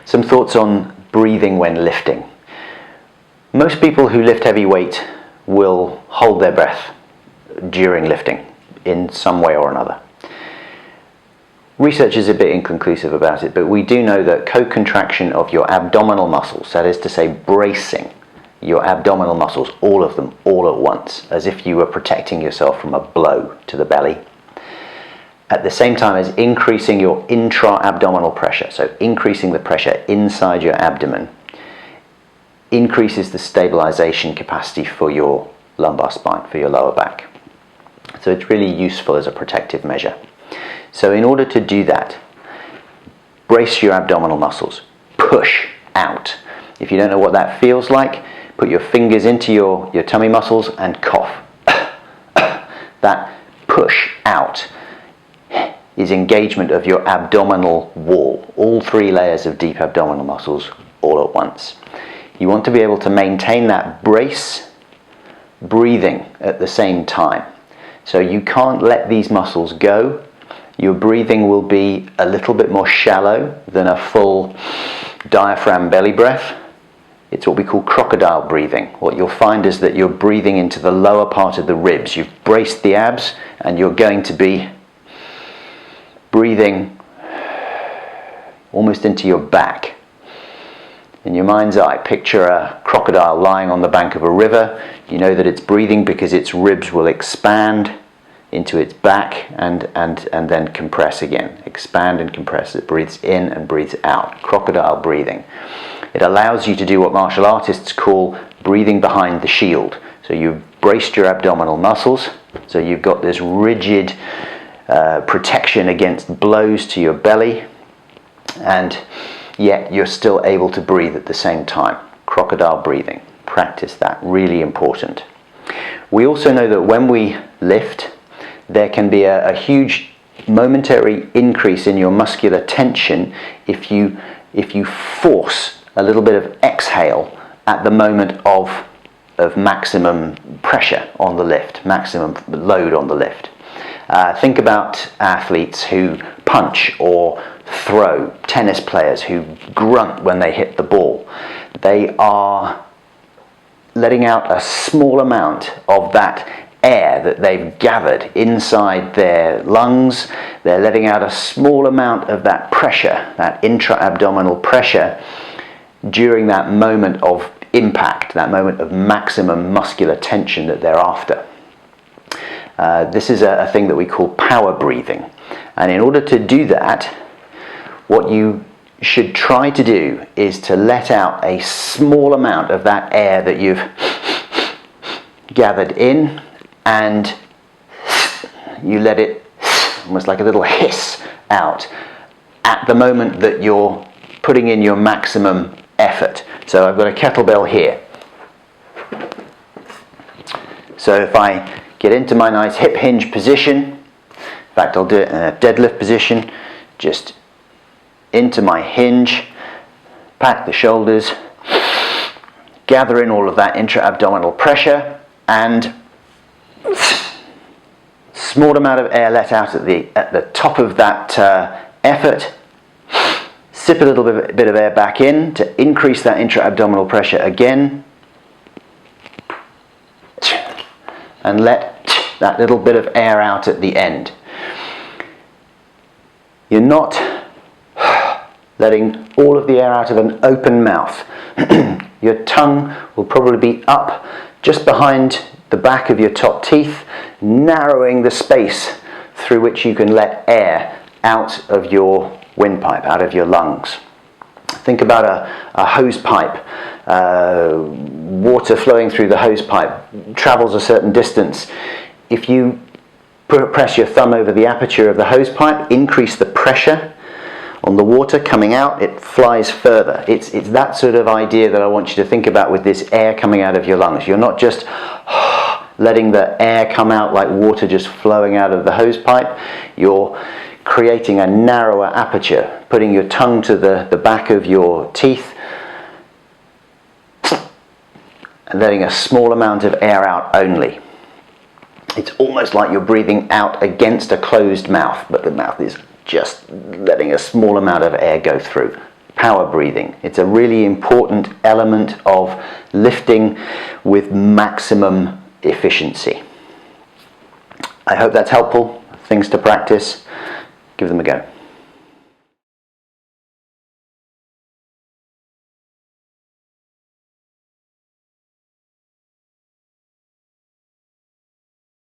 Some thoughts on breathing when lifting. Most people who lift heavy weight will hold their breath during lifting in some way or another. Research is a bit inconclusive about it, but we do know that co-contraction of your abdominal muscles, that is to say bracing your abdominal muscles, all of them, all at once, as if you were protecting yourself from a blow to the belly, at the same time as increasing your intra-abdominal pressure, so increasing the pressure inside your abdomen, increases the stabilization capacity for your lumbar spine, for your lower back. So it's really useful as a protective measure. So in order to do that, brace your abdominal muscles, push out. If you don't know what that feels like, put your fingers into your tummy muscles and cough. That push out is engagement of your abdominal wall, all 3 layers of deep abdominal muscles all at once. You want to be able to maintain that brace breathing at the same time. So you can't let these muscles go. Your breathing will be a little bit more shallow than a full diaphragm belly breath. It's what we call crocodile breathing. What you'll find is that you're breathing into the lower part of the ribs. You've braced the abs and you're going to be breathing almost into your back. In your mind's eye, picture a crocodile lying on the bank of a river. You know that it's breathing because its ribs will expand into its back and then compress again. Expand and compress. It breathes in and breathes out. Crocodile breathing. It allows you to do what martial artists call breathing behind the shield. So you've braced your abdominal muscles, so you've got this rigid protection against blows to your belly, and yet you're still able to breathe at the same time. Crocodile breathing. Practice that. Really important. We also know that when we lift, there can be a huge momentary increase in your muscular tension if you force a little bit of exhale at the moment of maximum pressure on the lift, maximum load on the lift. Think about athletes who punch or throw, tennis players who grunt when they hit the ball. They are letting out a small amount of that air that they've gathered inside their lungs. They're letting out a small amount of that pressure, that intra-abdominal pressure, during that moment of impact, that moment of maximum muscular tension that they're after. This is a thing that we call power breathing. And in order to do that, what you should try to do is to let out a small amount of that air that you've gathered in, and you let it almost like a little hiss out at the moment that you're putting in your maximum effort. So I've got a kettlebell here. So if I get into my nice hip hinge position, in fact I'll do it in a deadlift position, just into my hinge, pack the shoulders, gather in all of that intra-abdominal pressure, and small amount of air let out at the top of that effort. Sip a little bit of air back in to increase that intra-abdominal pressure again, and let that little bit of air out at the end. You're not letting all of the air out of an open mouth. Your tongue will probably be up just behind the back of your top teeth, narrowing the space through which you can let air out of your windpipe, out of your lungs. Think about a hose pipe. Water flowing through the hose pipe travels a certain distance. If you press your thumb over the aperture of the hose pipe, increase the pressure on the water coming out, it flies further. It's that sort of idea that I want you to think about with this air coming out of your lungs. You're not just letting the air come out like water just flowing out of the hose pipe. You're creating a narrower aperture, putting your tongue to the back of your teeth and letting a small amount of air out only. It's almost like you're breathing out against a closed mouth, but the mouth is just letting a small amount of air go through. power breathing. It's a really important element of lifting with maximum efficiency. I hope that's helpful. Things to practice. Give them a go.